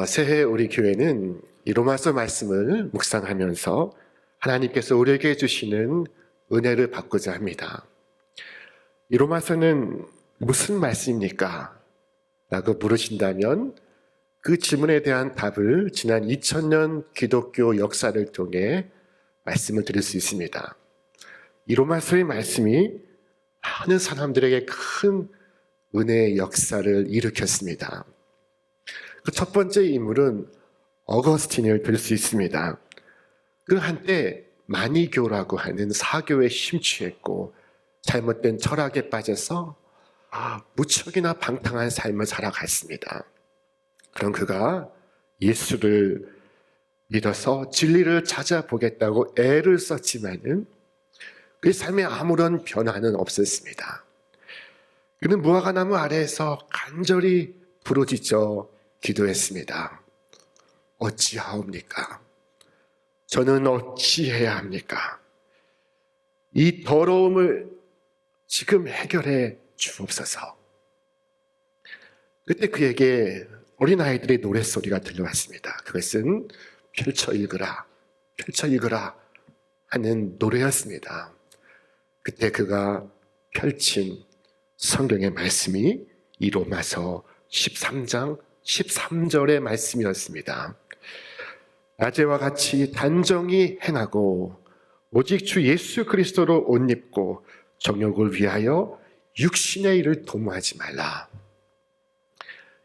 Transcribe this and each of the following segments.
새해 우리 교회는 이 로마서 말씀을 묵상하면서 하나님께서 우리에게 주시는 은혜를 받고자 합니다. 이 로마서는 무슨 말씀입니까? 라고 물으신다면 그 질문에 대한 답을 지난 2000년 기독교 역사를 통해 말씀을 드릴 수 있습니다. 이 로마서의 말씀이 많은 사람들에게 큰 은혜의 역사를 일으켰습니다. 그 첫 번째 인물은 어거스틴을 들 수 있습니다. 그 한때 마니교라고 하는 사교에 심취했고 잘못된 철학에 빠져서 무척이나 방탕한 삶을 살아갔습니다. 그럼 그가 예수를 믿어서 진리를 찾아보겠다고 애를 썼지만은 그의 삶에 아무런 변화는 없었습니다. 그는 무화과나무 아래에서 간절히 부르짖어 기도했습니다. 어찌하옵니까? 저는 어찌해야 합니까? 이 더러움을 지금 해결해 주옵소서. 그때 그에게 어린아이들의 노랫소리가 들려왔습니다. 그것은 펼쳐 읽으라, 펼쳐 읽으라 하는 노래였습니다. 그때 그가 펼친 성경의 말씀이 이 로마서 13장 13절의 말씀이었습니다. 낮에와 같이 단정히 행하고 오직 주 예수 그리스도로 옷 입고 정욕을 위하여 육신의 일을 도모하지 말라.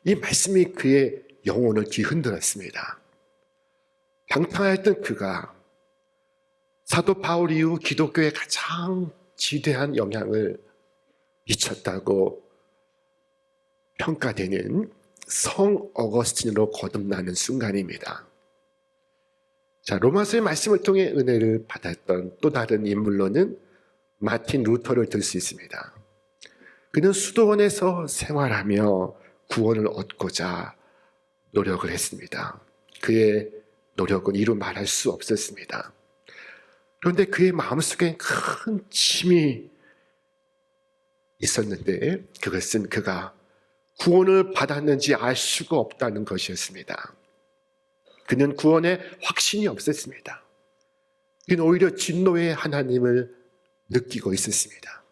이 말씀이 그의 영혼을 뒤흔들었습니다. 방탕했던 그가 사도 바울 이후 기독교에 가장 지대한 영향을 미쳤다고 평가되는 성 어거스틴으로 거듭나는 순간입니다. 자, 로마서의 말씀을 통해 은혜를 받았던 또 다른 인물로는 마틴 루터를 들 수 있습니다. 그는 수도원에서 생활하며 구원을 얻고자 노력을 했습니다. 그의 노력은 이루 말할 수 없었습니다. 그런데 그의 마음속에 큰 짐이 있었는데 그것은 그가 구원을 받았는지 알 수가 없다는 것이었습니다. 그는 구원에 확신이 없었습니다. 그는 오히려 진노의 하나님을 느끼고 있었습니다.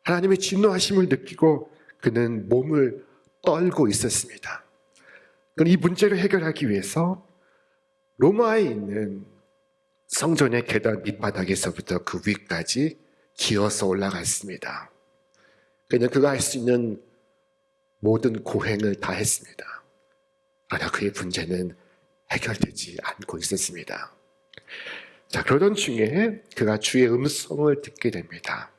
하나님의 진노하심을 느끼고 그는 몸을 떨고 있었습니다. 이 문제를 해결하기 위해서 로마에 있는 성전의 계단 밑바닥에서부터 그 위까지 기어서 올라갔습니다. 그는 그가 할 수 있는 모든 고행을 다 했습니다. 그러나 그의 문제는 해결되지 않고 있었습니다. 자, 그러던 중에 그가 주의 음성을 듣게 됩니다.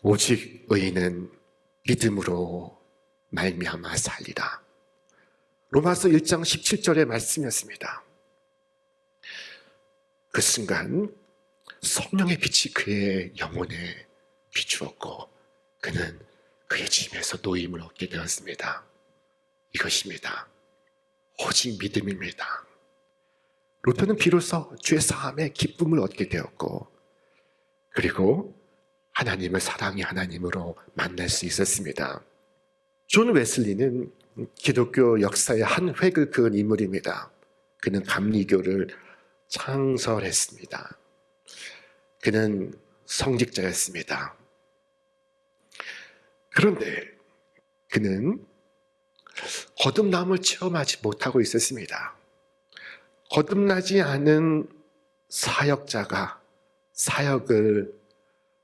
오직 의인은 믿음으로 말미암아 살리라. 로마서 1장 17절의 말씀이었습니다. 그 순간 성령의 빛이 그의 영혼에 비추었고 그는 그의 짐에서 노임을 얻게 되었습니다. 이것입니다. 오직 믿음입니다. 루터는 비로소 죄 사함의 기쁨을 얻게 되었고 그리고 하나님을 사랑의 하나님으로 만날 수 있었습니다. 존 웨슬리는 기독교 역사의 한 획을 그은 인물입니다. 그는 감리교를 창설했습니다. 그는 성직자였습니다. 그런데 그는 거듭남을 체험하지 못하고 있었습니다. 거듭나지 않은 사역자가 사역을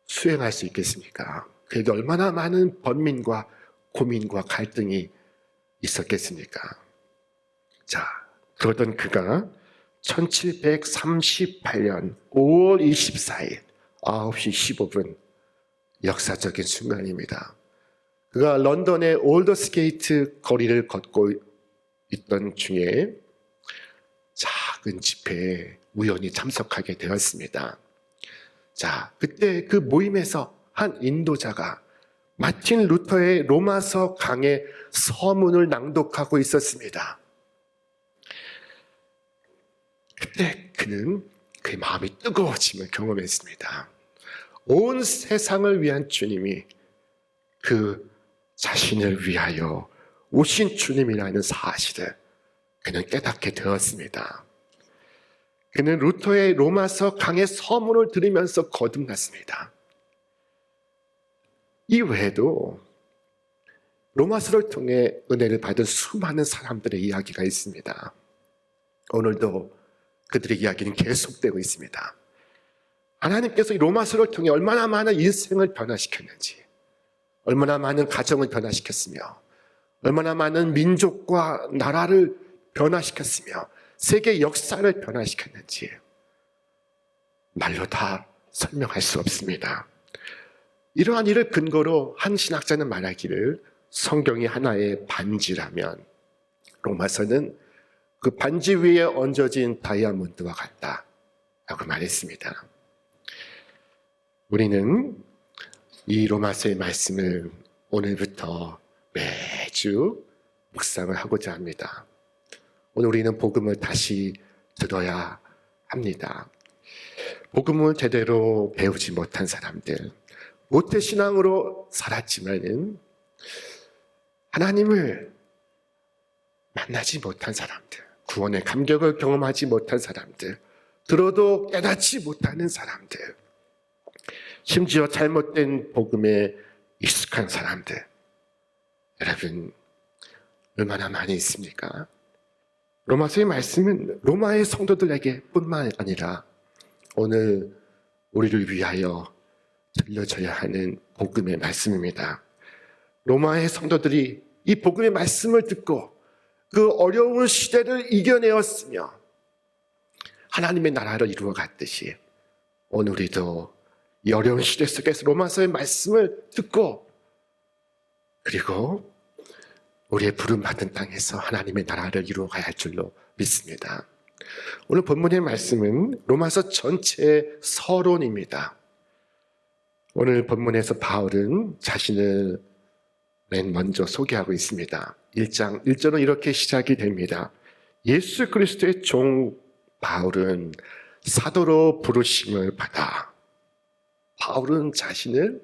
수행할 수 있겠습니까? 그에게 얼마나 많은 번민과 고민과 갈등이 있었겠습니까? 자, 그러던 그가 1738년 5월 24일 9시 15분 역사적인 순간입니다. 그가 런던의 올더스게이트 거리를 걷고 있던 중에 작은 집회에 우연히 참석하게 되었습니다. 자, 그때 그 모임에서 한 인도자가 마틴 루터의 로마서 강의 서문을 낭독하고 있었습니다. 그때 그는 그의 마음이 뜨거워짐을 경험했습니다. 온 세상을 위한 주님이 그 자신을 위하여 오신 주님이라는 사실을 그는 깨닫게 되었습니다. 그는 루터의 로마서 강의 서문을 들으면서 거듭났습니다. 이 외에도 로마서를 통해 은혜를 받은 수많은 사람들의 이야기가 있습니다. 오늘도 그들의 이야기는 계속되고 있습니다. 하나님께서 이 로마서를 통해 얼마나 많은 인생을 변화시켰는지, 얼마나 많은 가정을 변화시켰으며, 얼마나 많은 민족과 나라를 변화시켰으며, 세계 역사를 변화시켰는지 말로 다 설명할 수 없습니다. 이러한 일을 근거로 한 신학자는 말하기를 성경이 하나의 반지라면 로마서는 그 반지 위에 얹어진 다이아몬드와 같다라고 말했습니다. 우리는 이 로마서의 말씀을 오늘부터 매주 묵상을 하고자 합니다. 오늘 우리는 복음을 다시 들어야 합니다. 복음을 제대로 배우지 못한 사람들, 모태신앙으로 살았지만은 하나님을 만나지 못한 사람들, 구원의 감격을 경험하지 못한 사람들, 들어도 깨닫지 못하는 사람들, 심지어 잘못된 복음에 익숙한 사람들, 여러분 얼마나 많이 있습니까? 로마서의 말씀은 로마의 성도들에게 뿐만 아니라 오늘 우리를 위하여 들려져야 하는 복음의 말씀입니다. 로마의 성도들이 이 복음의 말씀을 듣고 그 어려운 시대를 이겨내었으며 하나님의 나라를 이루어갔듯이 오늘 우리도 이 어려운 시대 속에서 로마서의 말씀을 듣고 그리고 우리의 부름받은 땅에서 하나님의 나라를 이루어가야 할 줄로 믿습니다. 오늘 본문의 말씀은 로마서 전체의 서론입니다. 오늘 본문에서 바울은 자신을 맨 먼저 소개하고 있습니다. 1장 1절은 이렇게 시작이 됩니다. 예수 그리스도의 종 바울은 사도로 부르심을 받아. 바울은 자신을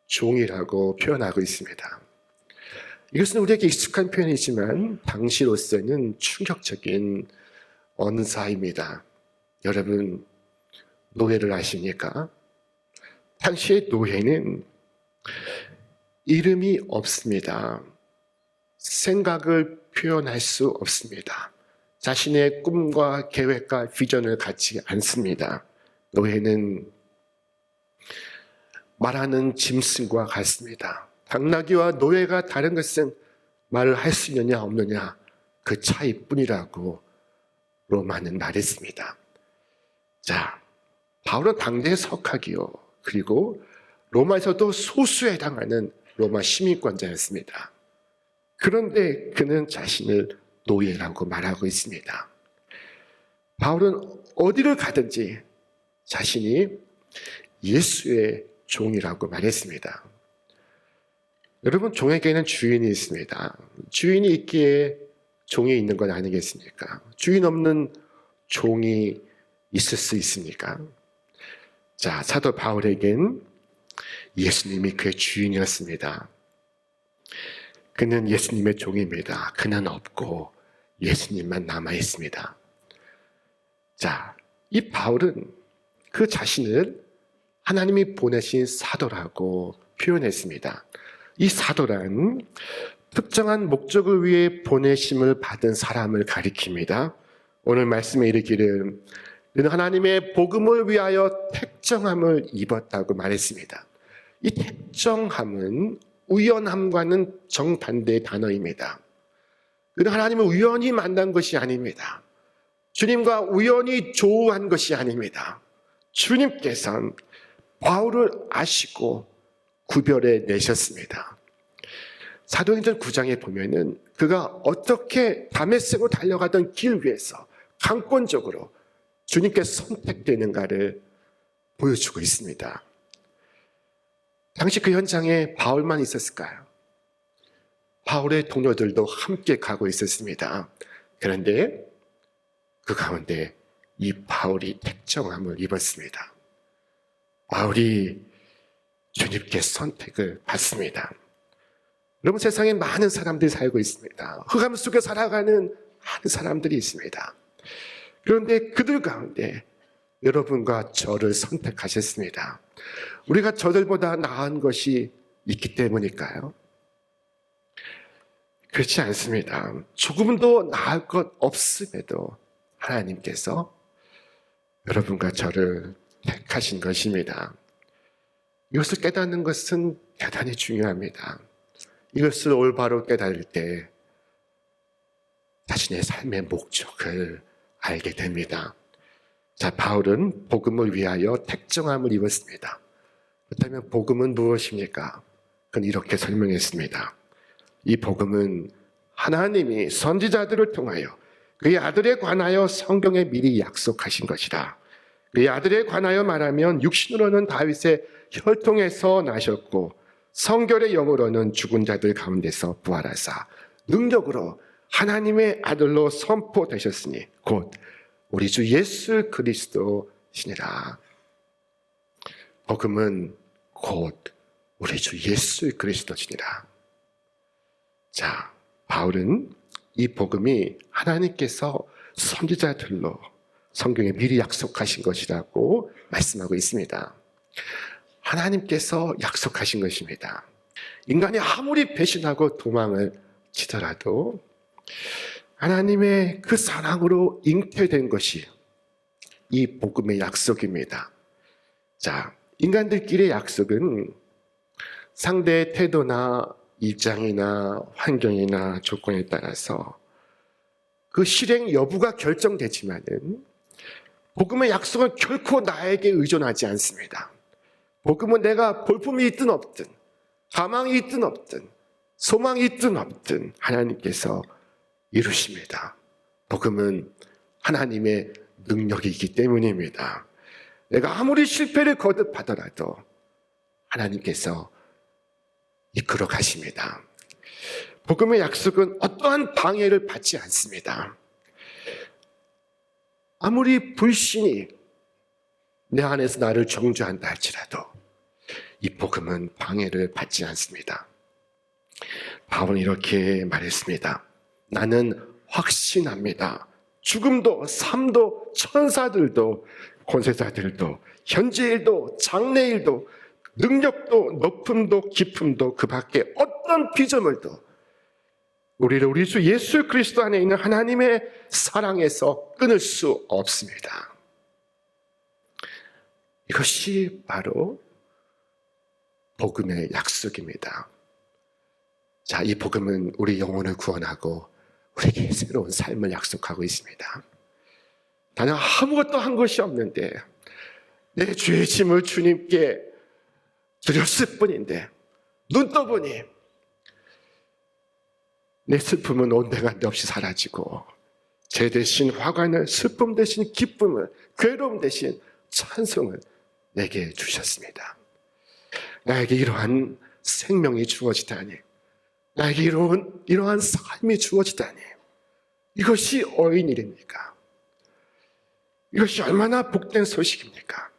종이라고 표현하고 있습니다. 이것은 우리에게 익숙한 표현이지만 당시로서는 충격적인 언사입니다. 여러분 노예를 아십니까? 당시의 노예는 이름이 없습니다. 생각을 표현할 수 없습니다. 자신의 꿈과 계획과 비전을 갖지 않습니다. 노예는 말하는 짐승과 같습니다. 당나귀와 노예가 다른 것은 말을 할 수 있느냐 없느냐 그 차이뿐이라고 로마는 말했습니다. 자, 바울은 당대의 석학이요. 그리고 로마에서도 소수에 해당하는 로마 시민권자였습니다. 그런데 그는 자신을 노예라고 말하고 있습니다. 바울은 어디를 가든지 자신이 예수의 종이라고 말했습니다. 여러분 종에게는 주인이 있습니다. 주인이 있기에 종이 있는 건 아니겠습니까? 주인 없는 종이 있을 수 있습니까? 자, 사도 바울에겐 예수님이 그의 주인이었습니다. 그는 예수님의 종입니다. 그는 없고 예수님만 남아 있습니다. 자, 이 바울은 그 자신을 하나님이 보내신 사도라고 표현했습니다. 이 사도란 특정한 목적을 위해 보내심을 받은 사람을 가리킵니다. 오늘 말씀에 이르기를 그는 하나님의 복음을 위하여 택정함을 입었다고 말했습니다. 이 택정함은 우연함과는 정반대의 단어입니다. 그는 하나님을 우연히 만난 것이 아닙니다. 주님과 우연히 조우한 것이 아닙니다. 주님께서는 바울을 아시고 구별해 내셨습니다. 사도행전 9장에 보면은 그가 어떻게 다메섹으로 달려가던 길 위에서 강권적으로 주님께 선택되는가를 보여주고 있습니다. 당시 그 현장에 바울만 있었을까요? 바울의 동료들도 함께 가고 있었습니다. 그런데 그 가운데 이 바울이 택정함을 입었습니다. 바울이 주님께 선택을 받습니다. 여러분 세상에 많은 사람들이 살고 있습니다. 흑암 속에 살아가는 많은 사람들이 있습니다. 그런데 그들 가운데 여러분과 저를 선택하셨습니다. 우리가 저들보다 나은 것이 있기 때문일까요? 그렇지 않습니다. 조금도 나을 것 없음에도 하나님께서 여러분과 저를 택하신 것입니다. 이것을 깨닫는 것은 대단히 중요합니다. 이것을 올바로 깨달을 때 자신의 삶의 목적을 알게 됩니다. 자, 바울은 복음을 위하여 택정함을 입었습니다. 그렇다면 복음은 무엇입니까? 그는 이렇게 설명했습니다. 이 복음은 하나님이 선지자들을 통하여 그의 아들에 관하여 성경에 미리 약속하신 것이다. 그의 아들에 관하여 말하면 육신으로는 다윗의 혈통에서 나셨고 성결의 영으로는 죽은 자들 가운데서 부활하사 능력으로 하나님의 아들로 선포되셨으니 곧 우리 주 예수 그리스도시니라. 복음은 곧 우리 주 예수 그리스도시니라. 자, 바울은 이 복음이 하나님께서 선지자들로 성경에 미리 약속하신 것이라고 말씀하고 있습니다. 하나님께서 약속하신 것입니다. 인간이 아무리 배신하고 도망을 치더라도 하나님의 그 사랑으로 잉태된 것이 이 복음의 약속입니다. 자, 인간들끼리의 약속은 상대의 태도나 입장이나 환경이나 조건에 따라서 그 실행 여부가 결정되지만은 복음의 약속은 결코 나에게 의존하지 않습니다. 복음은 내가 볼품이 있든 없든 가망이 있든 없든 소망이 있든 없든 하나님께서 이루십니다. 복음은 하나님의 능력이기 때문입니다. 내가 아무리 실패를 거듭하더라도 하나님께서 이끌어 가십니다. 복음의 약속은 어떠한 방해를 받지 않습니다. 아무리 불신이 내 안에서 나를 정죄한다 할지라도 이 복음은 방해를 받지 않습니다. 바울은 이렇게 말했습니다. 나는 확신합니다. 죽음도 삶도 천사들도 권세자들도 현재일도 장래일도 능력도 높음도 깊음도 그 밖에 어떤 피조물도 우리를 우리 주 예수 그리스도 안에 있는 하나님의 사랑에서 끊을 수 없습니다. 이것이 바로 복음의 약속입니다. 자, 이 복음은 우리 영혼을 구원하고 우리에게 새로운 삶을 약속하고 있습니다. 단 아무것도 한 것이 없는데 내 죄의 짐을 주님께 드렸을 뿐인데 눈 떠보니 내 슬픔은 온데간데 없이 사라지고 죄 대신 화관을, 슬픔 대신 기쁨을, 괴로움 대신 찬송을 내게 주셨습니다. 나에게 이러한 생명이 주어지다니, 나에게 이러한 삶이 주어지다니, 이것이 어인 일입니까? 이것이 얼마나 복된 소식입니까?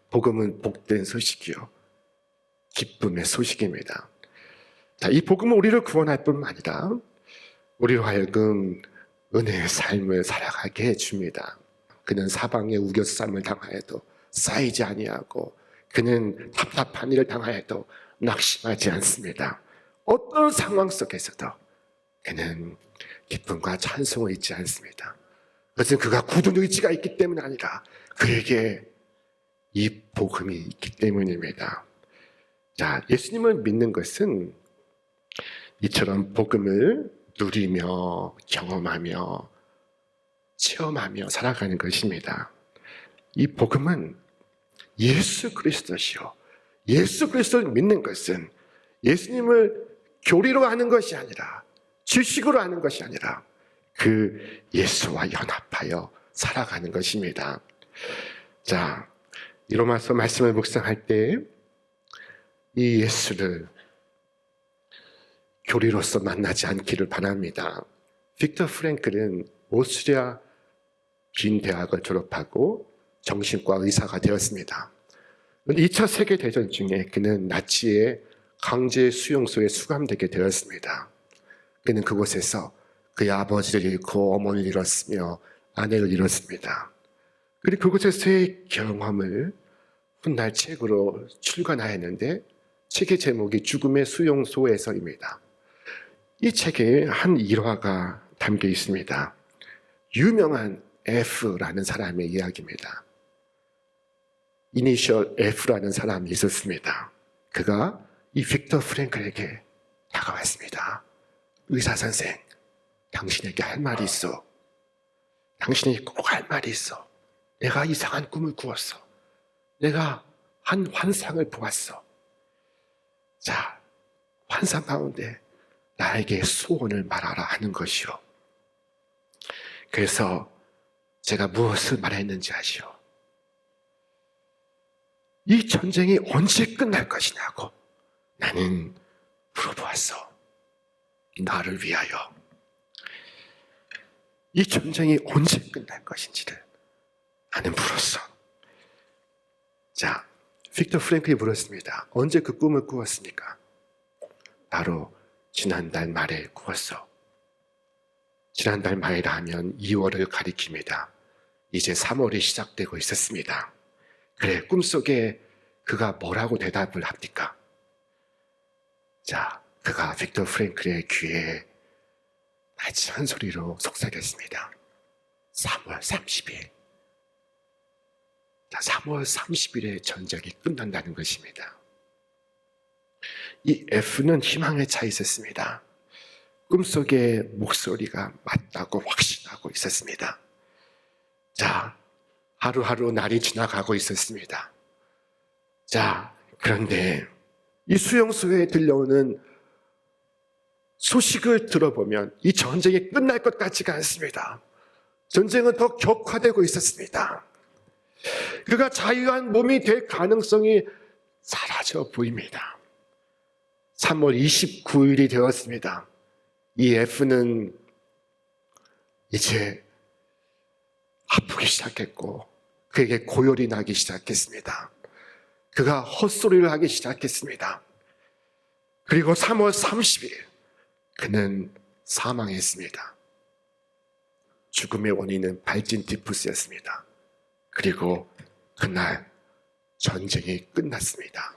복음은 복된 소식이요, 기쁨의 소식입니다. 자, 이 복음은 우리를 구원할 뿐만 아니라 우리로 하여금 은혜의 삶을 살아가게 해줍니다. 그는 사방에 우겨쌈을 당하여도 쌓이지 아니하고 그는 답답한 일을 당하여도 낙심하지 않습니다. 어떤 상황 속에서도 그는 기쁨과 찬송을 잊지 않습니다. 그것은 그가 굳은 의지가 있기 때문이 아니라 그에게 이 복음이 있기 때문입니다. 자, 예수님을 믿는 것은 이처럼 복음을 누리며 경험하며 체험하며 살아가는 것입니다. 이 복음은 예수 그리스도시요, 예수 그리스도를 믿는 것은 예수님을 교리로 아는 것이 아니라 지식으로 아는 것이 아니라 그 예수와 연합하여 살아가는 것입니다. 자, 이 로마서 말씀을 묵상할 때 이 예수를 교리로서 만나지 않기를 바랍니다. 빅터 프랭클은 오스트리아 빈 대학을 졸업하고 정신과 의사가 되었습니다. 그런데 2차 세계대전 중에 그는 나치의 강제 수용소에 수감되게 되었습니다. 그는 그곳에서 그의 아버지를 잃고 어머니를 잃었으며 아내를 잃었습니다. 그리고 그곳에서의 경험을 훗날 책으로 출간하였는데 책의 제목이 죽음의 수용소에서입니다. 이 책에 한 일화가 담겨 있습니다. 유명한 F라는 사람의 이야기입니다. 이니셜 F라는 사람이 있었습니다. 그가 이 빅터 프랭클에게 다가왔습니다. 의사 선생, 당신에게 할 말이 있어. 당신에게 꼭 할 말이 있어. 내가 이상한 꿈을 꾸었어. 내가 한 환상을 보았어. 자, 환상 가운데 나에게 소원을 말하라 하는 것이요. 그래서 제가 무엇을 말했는지 아시오? 이 전쟁이 언제 끝날 것이냐고 나는 물어보았어. 나를 위하여. 이 전쟁이 언제 끝날 것인지를 나는 물었어. 자, 빅터 프랭클이 물었습니다. 언제 그 꿈을 꾸었습니까? 바로 지난달 말에 꾸었어. 지난달 말이라 하면 2월을 가리킵니다. 이제 3월이 시작되고 있었습니다. 그래, 꿈속에 그가 뭐라고 대답을 합니까? 자, 그가 빅터 프랭클의 귀에 나지한 소리로 속삭였습니다. 3월 30일. 자, 3월 30일에 전쟁이 끝난다는 것입니다. 이 F는 희망에 차 있었습니다. 꿈속에 목소리가 맞다고 확신하고 있었습니다. 자, 하루하루 날이 지나가고 있었습니다. 자, 그런데 이 수용소에 들려오는 소식을 들어보면 이 전쟁이 끝날 것 같지가 않습니다. 전쟁은 더 격화되고 있었습니다. 그가 자유한 몸이 될 가능성이 사라져 보입니다. 3월 29일이 되었습니다. 이 F는 이제 아프기 시작했고 그에게 고열이 나기 시작했습니다. 그가 헛소리를 하기 시작했습니다. 그리고 3월 30일 그는 사망했습니다. 죽음의 원인은 발진 티푸스였습니다. 그리고 그날 전쟁이 끝났습니다.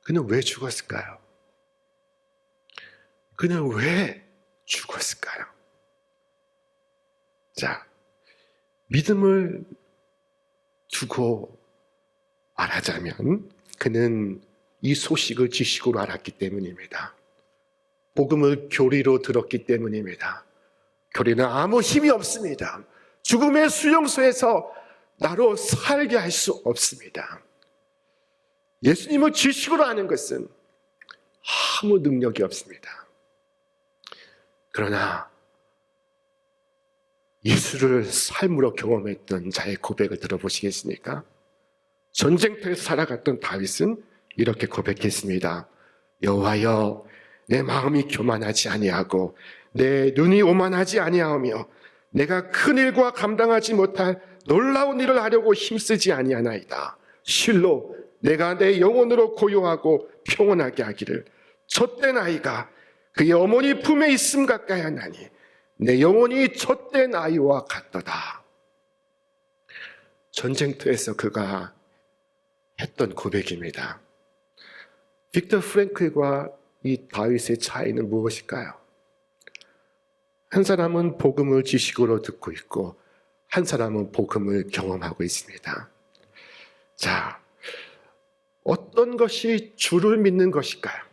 그는 왜 죽었을까요? 그는 왜 죽었을까요? 자, 믿음을 두고 말하자면 그는 이 소식을 지식으로 알았기 때문입니다. 복음을 교리로 들었기 때문입니다. 교리는 아무 힘이 없습니다. 죽음의 수용소에서 나로 살게 할 수 없습니다. 예수님을 지식으로 아는 것은 아무 능력이 없습니다. 그러나 예수를 삶으로 경험했던 자의 고백을 들어보시겠습니까? 전쟁터에서 살아갔던 다윗은 이렇게 고백했습니다. 여호와여, 내 마음이 교만하지 아니하고 내 눈이 오만하지 아니하오며 내가 큰 일과 감당하지 못할 놀라운 일을 하려고 힘쓰지 아니하나이다. 실로 내가 내 영혼으로 고요하고 평온하게 하기를 젖된 아이가 그의 어머니 품에 있음 가까이 하나니 내 영혼이 젖된 아이와 같도다. 전쟁터에서 그가 했던 고백입니다. 빅터 프랭클과 이 다윗의 차이는 무엇일까요? 한 사람은 복음을 지식으로 듣고 있고 한 사람은 복음을 경험하고 있습니다. 자, 어떤 것이 주를 믿는 것일까요?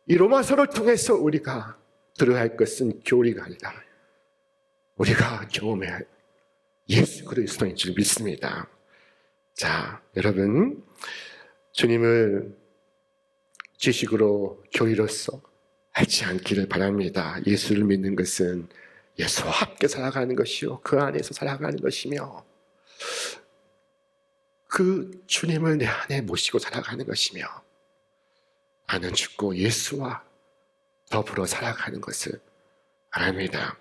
이 로마서를 통해서 우리가 들어야 할 것은 교리가 아니라 우리가 경험해야 할 예수 그리스도인 줄 믿습니다. 자, 여러분, 주님을 지식으로 교리로서 알지 않기를 바랍니다. 예수를 믿는 것은 예수와 함께 살아가는 것이요, 그 안에서 살아가는 것이며 그 주님을 내 안에 모시고 살아가는 것이며 나는 죽고 예수와 더불어 살아가는 것을 바랍니다.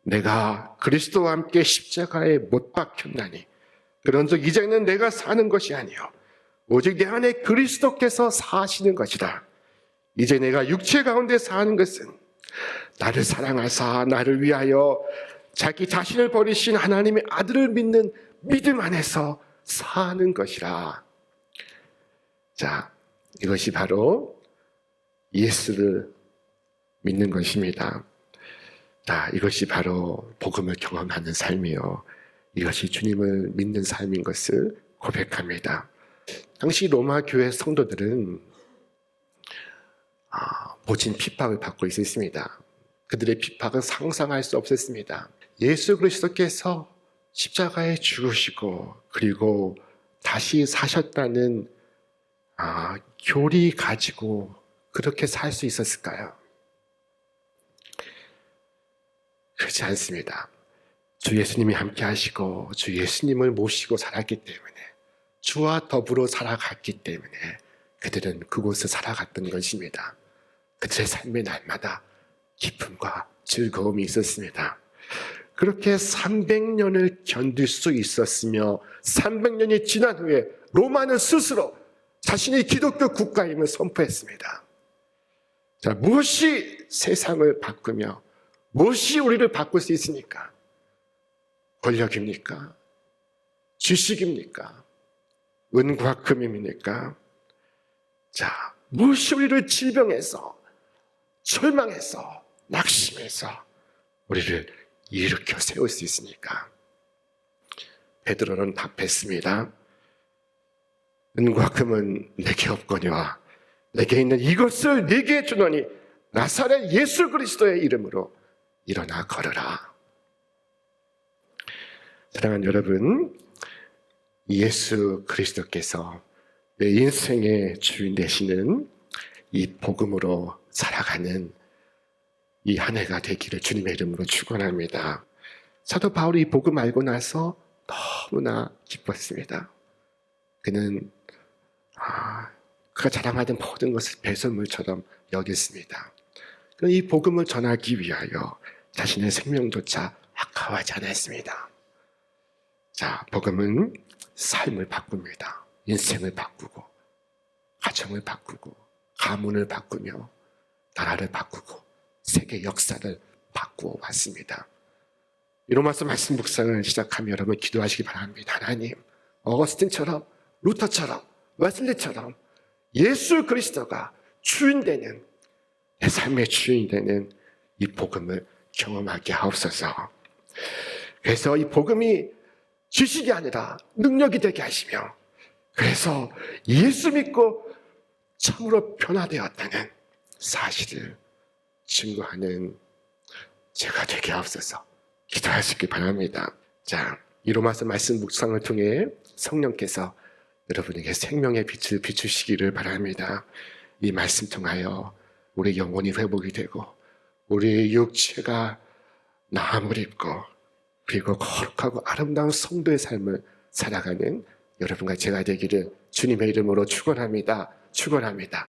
내가 그리스도와 함께 십자가에 못 박혔나니 그런즉 이제는 내가 사는 것이 아니요 오직 내 안에 그리스도께서 사시는 것이다. 이제 내가 육체 가운데 사는 것은 나를 사랑하사 나를 위하여 자기 자신을 버리신 하나님의 아들을 믿는 믿음 안에서 사는 것이라. 자, 이것이 바로 예수를 믿는 것입니다. 자, 이것이 바로 복음을 경험하는 삶이요, 이것이 주님을 믿는 삶인 것을 고백합니다. 당시 로마 교회 성도들은 모진 핍박을 받고 있었습니다. 그들의 핍박은 상상할 수 없었습니다. 예수 그리스도께서 십자가에 죽으시고 그리고 다시 사셨다는 교리 가지고 그렇게 살 수 있었을까요? 그렇지 않습니다. 주 예수님이 함께 하시고 주 예수님을 모시고 살았기 때문에, 주와 더불어 살아갔기 때문에 그들은 그곳을 살아갔던 것입니다. 그들의 삶의 날마다 기쁨과 즐거움이 있었습니다. 그렇게 300년을 견딜 수 있었으며 300년이 지난 후에 로마는 스스로 자신이 기독교 국가임을 선포했습니다. 자, 무엇이 세상을 바꾸며 무엇이 우리를 바꿀 수 있습니까? 권력입니까? 지식입니까? 은과 금입니까? 자, 무엇이 우리를 질병에서, 절망에서, 낙심에서 우리를 일으켜 세울 수 있습니까? 베드로는 답했습니다. 은과 금은 내게 없거니와 내게 있는 이것을 네게 주노니 나사렛 예수 그리스도의 이름으로 일어나 걸으라. 사랑하는 여러분, 예수 그리스도께서 내 인생의 주인 되시는 이 복음으로 살아가는 이 한 해가 되기를 주님의 이름으로 축원합니다. 사도 바울이 이 복음 알고 나서 너무나 기뻤습니다. 그는 그가 자랑하던 모든 것을 배설물처럼 여겼습니다. 이 복음을 전하기 위하여 자신의 생명조차 아까워하지 않았습니다. 자, 복음은 삶을 바꿉니다. 인생을 바꾸고, 가정을 바꾸고, 가문을 바꾸며, 나라를 바꾸고, 세계 역사를 바꾸어 왔습니다. 이 로마서 말씀 묵상을 시작하며 여러분 기도하시기 바랍니다. 하나님, 어거스틴처럼, 루터처럼, 웨슬리처럼 예수 그리스도가 주인되는, 내 삶의 주인되는 이 복음을 경험하게 하옵소서. 그래서 이 복음이 지식이 아니라 능력이 되게 하시며, 그래서 예수 믿고 참으로 변화되었다는 사실을 증거하는 제가 되게 하옵소서. 기도하시기 바랍니다. 자, 이 로마서 말씀 묵상을 통해 성령께서 여러분에게 생명의 빛을 비추시기를 바랍니다. 이 말씀 통하여 우리 영혼이 회복이 되고 우리의 육체가 나음을 입고 그리고 거룩하고 아름다운 성도의 삶을 살아가는 여러분과 제가 되기를 주님의 이름으로 축원합니다. 축원합니다.